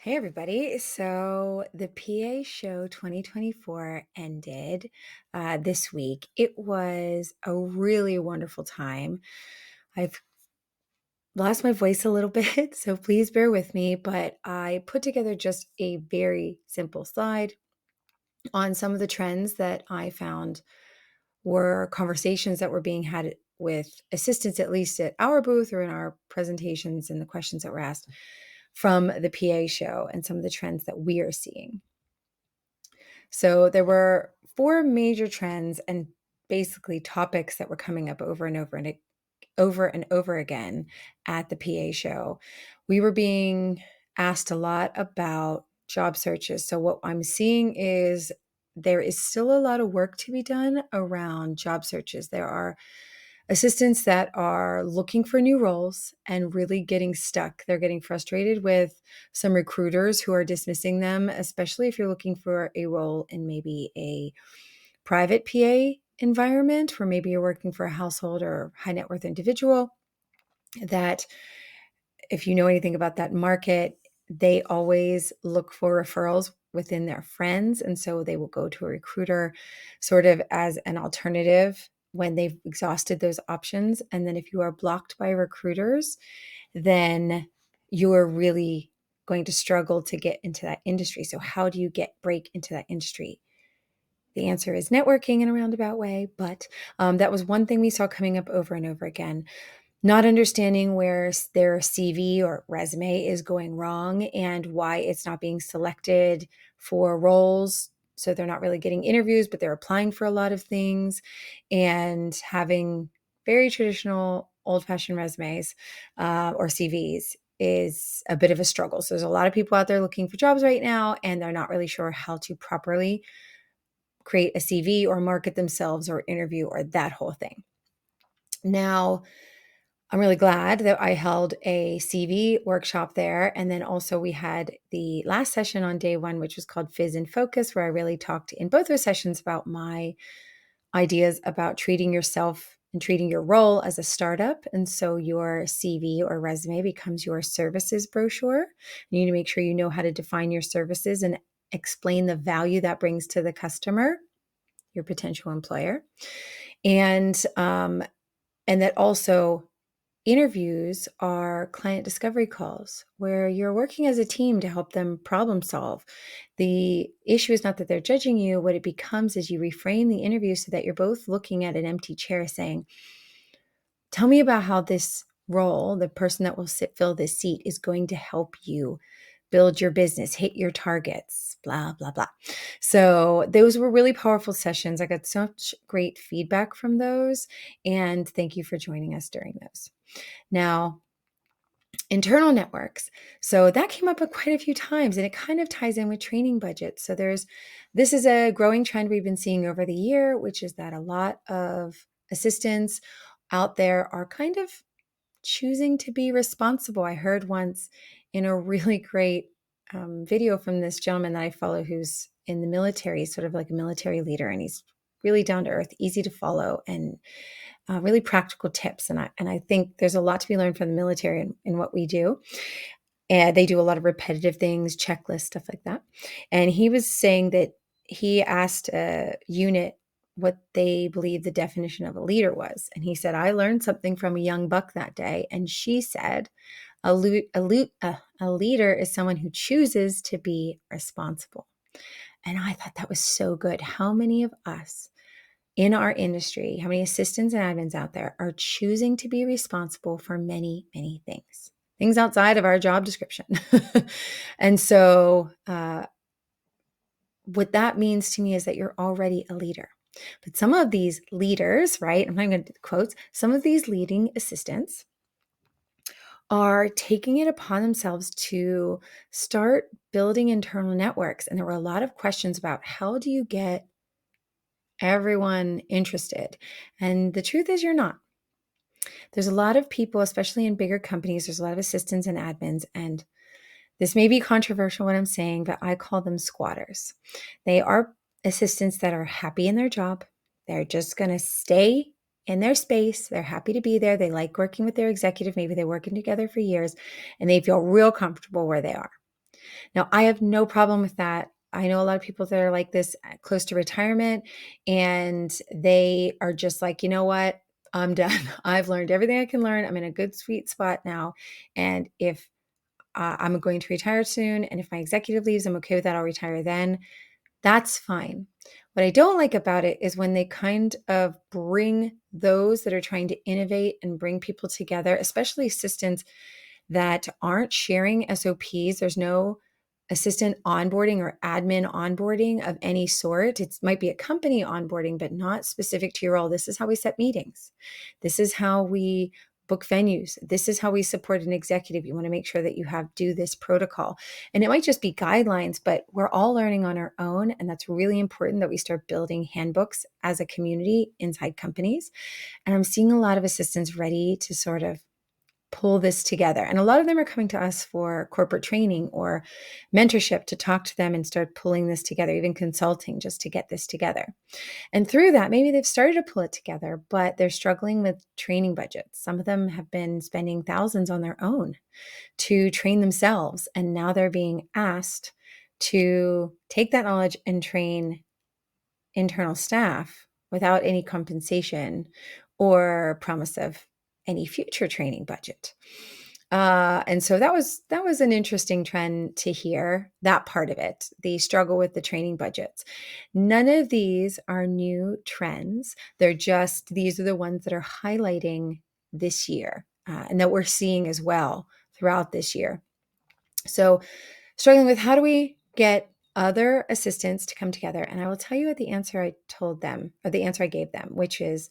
Hey everybody. So the PA show 2024 ended this week. It was a really wonderful time. I've lost my voice a little bit, so please bear with me, but I put together just a very simple slide on some of the trends that I found were conversations that were being had with assistants, at least at our booth or in our presentations and the questions that were asked from the PA show and some of the trends that we are seeing. So there were four major trends and basically topics that were coming up over and over again at the PA show. We were being asked a lot about job searches. So what I'm seeing is there is still a lot of work to be done around job searches. There are assistants that are looking for new roles and really getting stuck. They're getting frustrated with some recruiters who are dismissing them, especially if you're looking for a role in maybe a private PA environment where maybe you're working for a household or high net worth individual. That if you know anything about that market, they always look for referrals within their friends. And so they will go to a recruiter sort of as an alternative when they've exhausted those options. And then if you are blocked by recruiters, then you are really going to struggle to get into that industry. So how do you break into that industry? The answer is networking in a roundabout way, but that was one thing we saw coming up over and over again. Not understanding where their CV or resume is going wrong and why it's not being selected for roles. So they're not really getting interviews, but they're applying for a lot of things and having very traditional old-fashioned resumes or CVs is a bit of a struggle. So there's a lot of people out there looking for jobs right now, and they're not really sure how to properly create a CV or market themselves or interview or that whole thing. Now, I'm really glad that I held a CV workshop there. And then also we had the last session on day one, which was called Fizz and Focus, where I really talked in both those sessions about my ideas about treating yourself and treating your role as a startup. And so your CV or resume becomes your services brochure. You need to make sure you know how to define your services and explain the value that brings to the customer, your potential employer. And that also interviews are client discovery calls where you're working as a team to help them problem solve. The issue is not that they're judging you. What it becomes is you reframe the interview so that you're both looking at an empty chair saying, tell me about how this role, the person that will fill this seat, is going to help you build your business, hit your targets, blah, blah, blah. So those were really powerful sessions. I got such great feedback from those. And thank you for joining us during those. Now, internal networks. So that came up quite a few times, and it kind of ties in with training budgets. So this is a growing trend we've been seeing over the year, which is that a lot of assistants out there are kind of choosing to be responsible. I heard once in a really great video from this gentleman that I follow who's in the military, sort of like a military leader, and he's really down to earth, easy to follow, and really practical tips. And I think there's a lot to be learned from the military in what we do. And they do a lot of repetitive things, checklists, stuff like that. And he was saying that he asked a unit what they believe the definition of a leader was. And he said, I learned something from a young buck that day. And she said, a leader is someone who chooses to be responsible. And I thought that was so good. How many of us in our industry, how many assistants and admins out there are choosing to be responsible for many, many things outside of our job description? And so what that means to me is that you're already a leader. But some of these leaders, right? I'm not going to do the quotes. Some of these leading assistants are taking it upon themselves to start building internal networks. And there were a lot of questions about how do you get everyone interested? And the truth is, you're not. There's a lot of people, especially in bigger companies, there's a lot of assistants and admins, and this may be controversial what I'm saying, but I call them squatters. They are assistants that are happy in their job. They're just going to stay in their space. They're happy to be there. They like working with their executive. Maybe they're working together for years, and they feel real comfortable where they are. Now, I have no problem with that. I know a lot of people that are like this close to retirement, and they are just like, you know what? I'm done. I've learned everything I can learn. I'm in a good sweet spot now. And if I'm going to retire soon, and if my executive leaves, I'm okay with that. I'll retire then. That's fine. What I don't like about it is when they kind of bring those that are trying to innovate and bring people together, especially assistants that aren't sharing SOPs. There's no assistant onboarding or admin onboarding of any sort. It might be a company onboarding, but not specific to your role. This is how we set meetings. This is how we book venues. This is how we support an executive. You want to make sure that you do this protocol. And it might just be guidelines, but we're all learning on our own. And that's really important that we start building handbooks as a community inside companies. And I'm seeing a lot of assistants ready to sort of pull this together. And a lot of them are coming to us for corporate training or mentorship to talk to them and start pulling this together, even consulting just to get this together. And through that, maybe they've started to pull it together, but they're struggling with training budgets. Some of them have been spending thousands on their own to train themselves. And now they're being asked to take that knowledge and train internal staff without any compensation or promise of any future training budget. And so that was an interesting trend to hear, that part of it, the struggle with the training budgets. None of these are new trends. These are the ones that are highlighting this year and that we're seeing as well throughout this year. So struggling with how do we get other assistants to come together? And I will tell you what the answer I told them, or the answer I gave them, which is,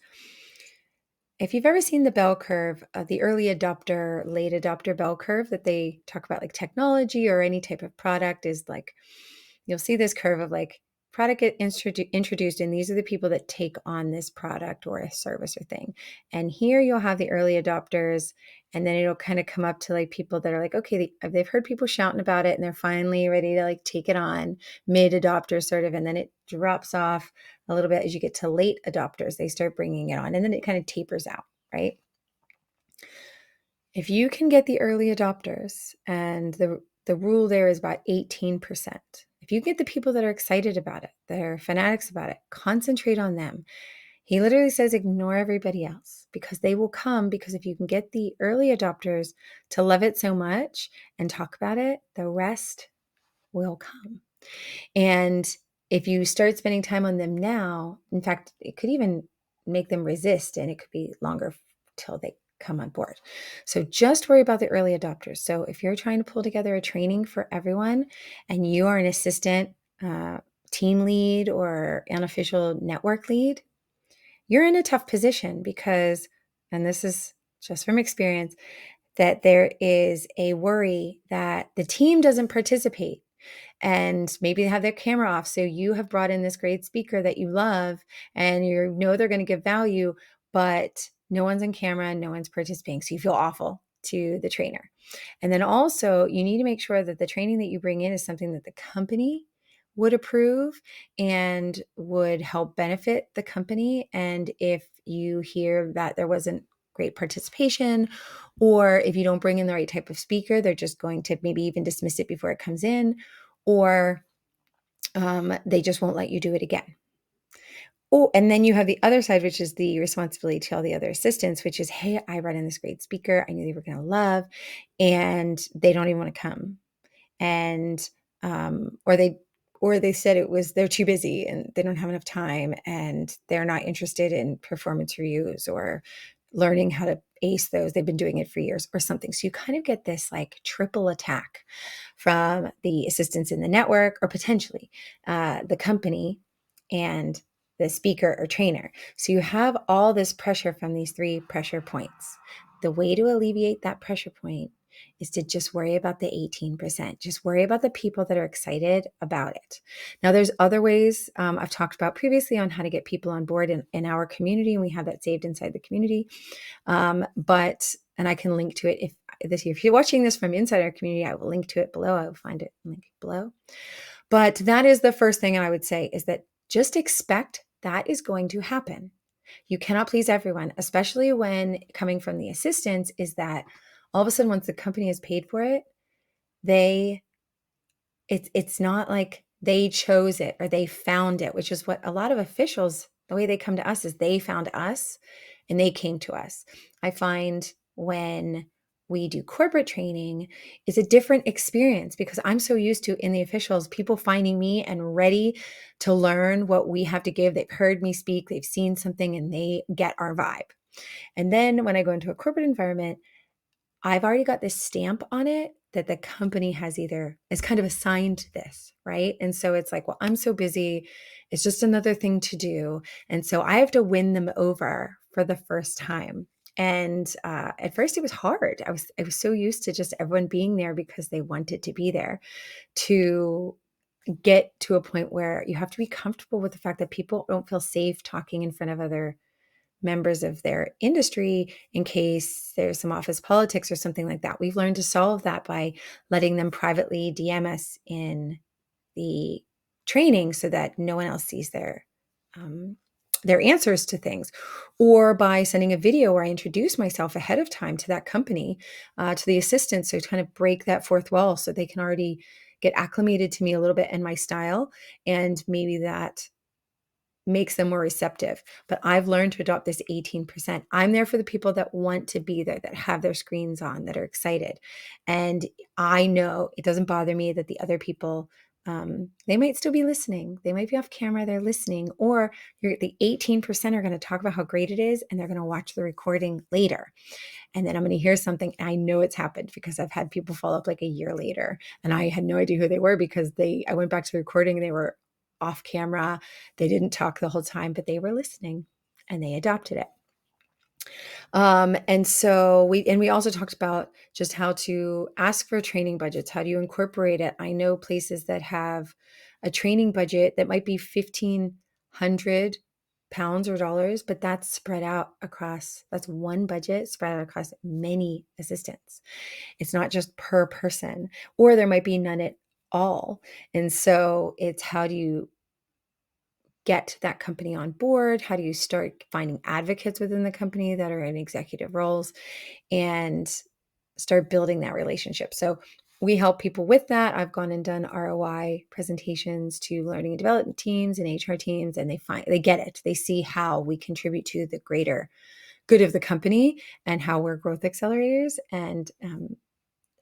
if you've ever seen the bell curve, the early adopter, late adopter bell curve that they talk about, like technology or any type of product, is like, you'll see this curve of like product get introduced, and these are the people that take on this product or a service or thing. And here you'll have the early adopters, and then it'll kind of come up to like people that are like, okay, they've heard people shouting about it and they're finally ready to like take it on, mid adopters sort of, and then it drops off a little bit as you get to late adopters. They start bringing it on, and then it kind of tapers out, right? If you can get the early adopters, and the rule there is about 18%. If you get the people that are excited about it, that are fanatics about it, concentrate on them. He literally says, ignore everybody else, because they will come. Because if you can get the early adopters to love it so much and talk about it, the rest will come. And if you start spending time on them now, in fact, it could even make them resist, and it could be longer till they come on board. So just worry about the early adopters. So if you're trying to pull together a training for everyone and you are an assistant, team lead, or unofficial network lead, you're in a tough position because, and this is just from experience, that there is a worry that the team doesn't participate and maybe they have their camera off. So you have brought in this great speaker that you love and you know they're going to give value, but no one's on camera and no one's participating. So you feel awful to the trainer. And then also you need to make sure that the training that you bring in is something that the company would approve and would help benefit the company. And if you hear that there wasn't great participation, or if you don't bring in the right type of speaker, they're just going to maybe even dismiss it before it comes in, or they just won't let you do it again. Oh, and then you have the other side, which is the responsibility to all the other assistants, which is, hey, I brought in this great speaker I knew they were going to love, and they don't even want to come. And or they said they're too busy and they don't have enough time and they're not interested in performance reviews or learning how to ace those. They've been doing it for years or something. So you kind of get this like triple attack from the assistants in the network, or potentially the company and the speaker or trainer. So you have all this pressure from these three pressure points. The way to alleviate that pressure point is to just worry about the 18%. Just worry about the people that are excited about it. Now, there's other ways I've talked about previously on how to get people on board in our community, and we have that saved inside the community. And I can link to it if you're watching this from inside our community, I will link to it below. I will find it link below. But that is the first thing I would say, is that just expect that is going to happen. You cannot please everyone, especially when coming from the assistants, is that all of a sudden, once the company has paid for it, they it's not like they chose it or they found it, which is what a lot of officials, the way they come to us is they found us and they came to us. I find when we do corporate training is a different experience because I'm so used to in the officials, people finding me and ready to learn what we have to give. They've heard me speak, they've seen something, and they get our vibe. And then when I go into a corporate environment, I've already got this stamp on it that the company has either is kind of assigned this, right? And so it's like, well, I'm so busy. It's just another thing to do. And so I have to win them over for the first time. And at first it was hard. I was so used to just everyone being there because they wanted to be there, to get to a point where you have to be comfortable with the fact that people don't feel safe talking in front of other members of their industry in case there's some office politics or something like that. We've learned to solve that by letting them privately DM us in the training so that no one else sees their answers to things, or by sending a video where I introduce myself ahead of time to that company, to the assistants, so to kind of break that fourth wall so they can already get acclimated to me a little bit and my style, and maybe that makes them more receptive. But I've learned to adopt this 18%. I'm there for the people that want to be there, that have their screens on, that are excited. And I know it doesn't bother me that the other people, they might still be listening. They might be off camera, they're listening, or the 18% are going to talk about how great it is and they're going to watch the recording later. And then I'm going to hear something. And I know it's happened because I've had people follow up like a year later and I had no idea who they were because I went back to the recording and they were off camera. They didn't talk the whole time, but they were listening and they adopted it. And so we also talked about just how to ask for training budgets. How do you incorporate it? I know places that have a training budget that might be £1,500 or dollars, but that's spread out across, that's one budget spread out across many assistants. It's not just per person, or there might be none at all. And so it's how do you get that company on board? How do you start finding advocates within the company that are in executive roles and start building that relationship? So we help people with that. I've gone and done ROI presentations to learning and development teams and HR teams, and they get it. They see how we contribute to the greater good of the company and how we're growth accelerators. And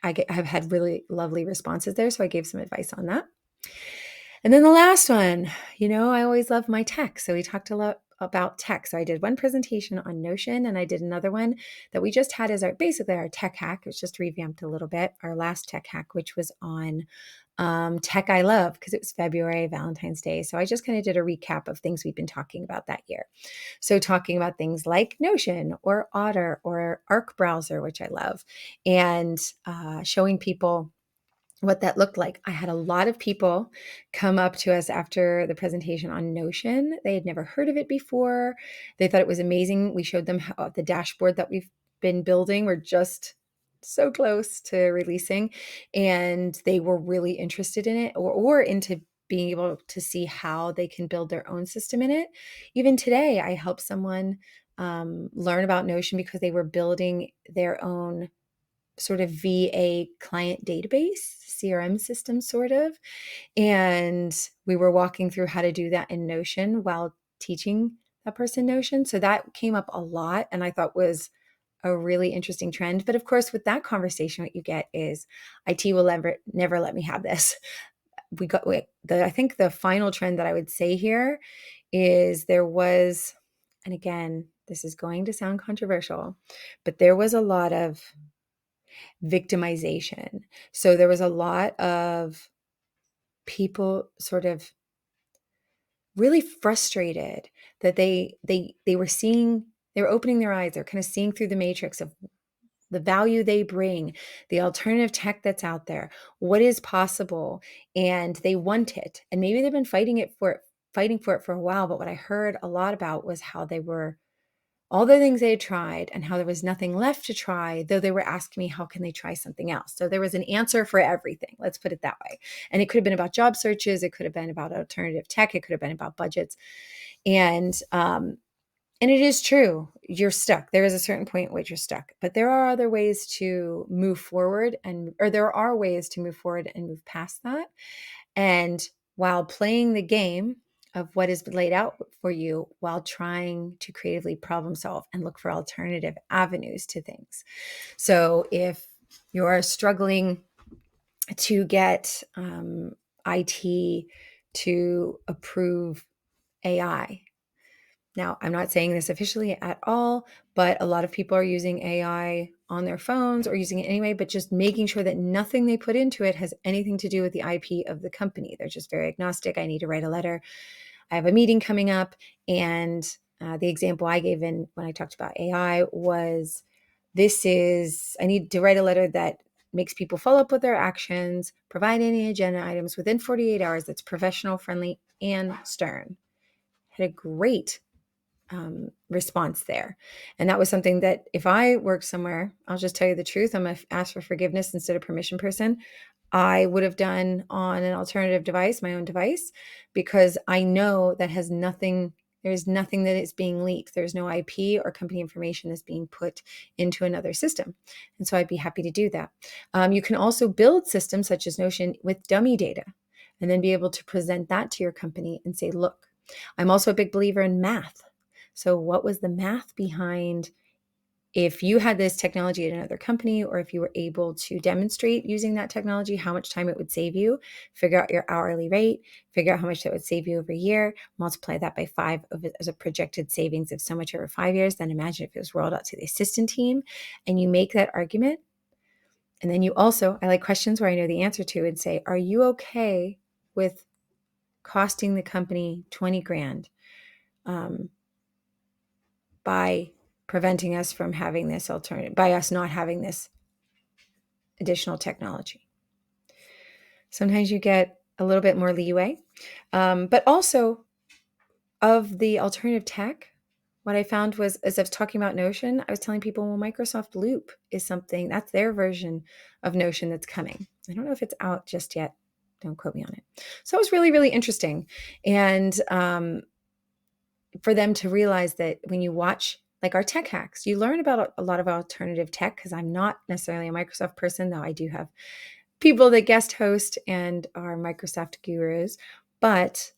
I've had really lovely responses there. So I gave some advice on that. And then the last one, I always love my tech. So we talked a lot about tech. So I did one presentation on Notion and I did another one that we just had as basically our tech hack. It was just revamped a little bit, our last tech hack, which was on tech I love because it was February, Valentine's Day. So I just kind of did a recap of things we've been talking about that year. So talking about things like Notion or Otter or Arc Browser, which I love, and showing people what that looked like. I had a lot of people come up to us after the presentation on Notion. They had never heard of it before. They thought it was amazing. We showed them how the dashboard that we've been building. We're just so close to releasing, and they were really interested in it or into being able to see how they can build their own system in it. Even today, I helped someone learn about Notion because they were building their own sort of VA client database, CRM system sort of. And we were walking through how to do that in Notion while teaching that person Notion. So that came up a lot and I thought was a really interesting trend. But of course, with that conversation, what you get is IT will never let me have this. I think the final trend that I would say here is there was, and again, this is going to sound controversial, but there was a lot of victimization. So there was a lot of people sort of really frustrated that they were opening their eyes. They're kind of seeing through the matrix of the value they bring, the alternative tech that's out there, what is possible, and they want it. And maybe they've been fighting for it for a while. But what I heard a lot about was how they were all the things they had tried and how there was nothing left to try, though they were asking me, how can they try something else? So there was an answer for everything. Let's put it that way. And it could have been about job searches. It could have been about alternative tech. It could have been about budgets. And And it is true. You're stuck. There is a certain point at which you're stuck, but there are other ways to move forward or there are ways to move forward and move past that. And while playing the game of what is laid out for you, while trying to creatively problem solve and look for alternative avenues to things. So if you're struggling to get IT to approve AI. Now, I'm not saying this officially at all, but a lot of people are using AI on their phones or using it anyway, but just making sure that nothing they put into it has anything to do with the IP of the company. They're just very agnostic. I need to write a letter. I have a meeting coming up. And the example I gave when I talked about AI was I need to write a letter that makes people follow up with their actions, provide any agenda items within 48 hours that's professional, friendly, and stern. Had a great response there. And that was something that if I worked somewhere, I'll just tell you the truth, I'm going to ask for forgiveness instead of permission person. I would have done on an alternative device, my own device, because I know that there's nothing that is being leaked. There's no IP or company information that's being put into another system. And so I'd be happy to do that. You can also build systems such as Notion with dummy data and then be able to present that to your company and say, look, I'm also a big believer in math. So what was the math behind if you had this technology at another company, or if you were able to demonstrate using that technology, how much time it would save you, figure out your hourly rate, figure out how much that would save you over a year, multiply that by 5 as a projected savings of so much over 5 years. Then imagine if it was rolled out to the assistant team and you make that argument. And then you also, I like questions where I know the answer to and say, are you okay with costing the company 20 grand? By preventing us from having this alternative, by us not having this additional technology. Sometimes you get a little bit more leeway, but also of the alternative tech, what I found was, as I was talking about Notion, I was telling people, well, Microsoft Loop is something, that's their version of Notion that's coming. I don't know if it's out just yet. Don't quote me on it. So it was really, really interesting. And for them to realize that when you watch like our tech hacks, you learn about a lot of alternative tech, because I'm not necessarily a Microsoft person, though I do have people that guest host and are Microsoft gurus. But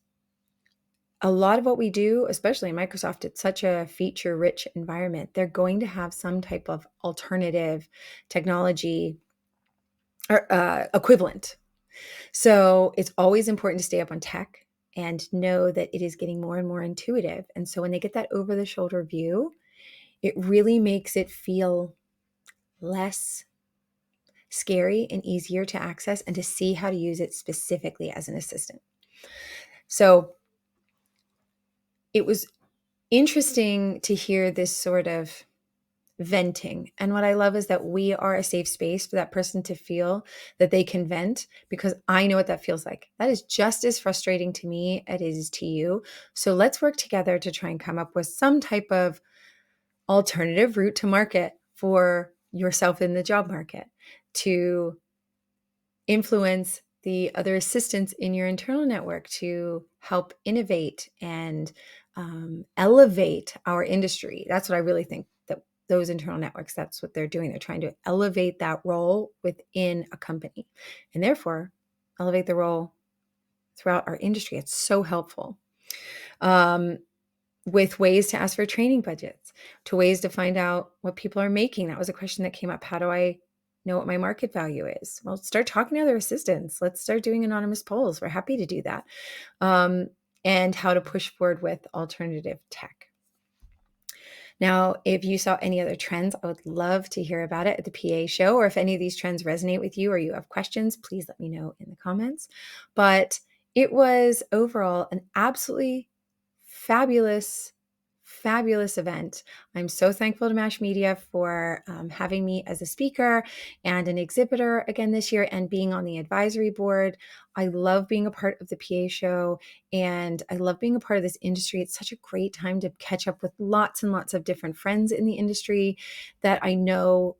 a lot of what we do, especially in Microsoft, it's such a feature-rich environment. They're going to have some type of alternative technology or equivalent. So it's always important to stay up on tech and know that it is getting more and more intuitive. And so when they get that over-the-shoulder view, it really makes it feel less scary and easier to access and to see how to use it specifically as an assistant. So it was interesting to hear this sort of venting. And what I love is that we are a safe space for that person to feel that they can vent, because I know what that feels like. That is just as frustrating to me as it is to you. So let's work together to try and come up with some type of alternative route to market for yourself in the job market, to influence the other assistants in your internal network to help innovate and elevate our industry. That's what I really think that those internal networks, that's what they're doing. They're trying to elevate that role within a company and therefore elevate the role throughout our industry. It's so helpful. With ways to ask for training budgets, to ways to find out what people are making. That was a question that came up. How do I know what my market value is? Well, start talking to other assistants. Let's start doing anonymous polls. We're happy to do that. And how to push forward with alternative tech. Now, if you saw any other trends, I would love to hear about it at the PA show, or if any of these trends resonate with you or you have questions, please let me know in the comments. But it was overall an absolutely fabulous event. I'm so thankful to MASH Media for having me as a speaker and an exhibitor again this year, and being on the advisory board. I love being a part of the PA show, and I love being a part of this industry. It's such a great time to catch up with lots and lots of different friends in the industry that I know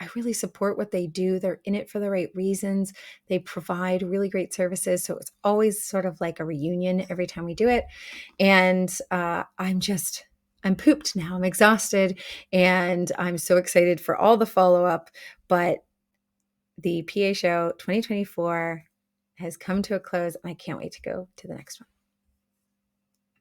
I really support what they do. They're in it for the right reasons. They provide really great services. So it's always sort of like a reunion every time we do it. And I'm just I'm pooped now. I'm exhausted, and I'm so excited for all the follow-up. But the PA show 2024 has come to a close, and I can't wait to go to the next one.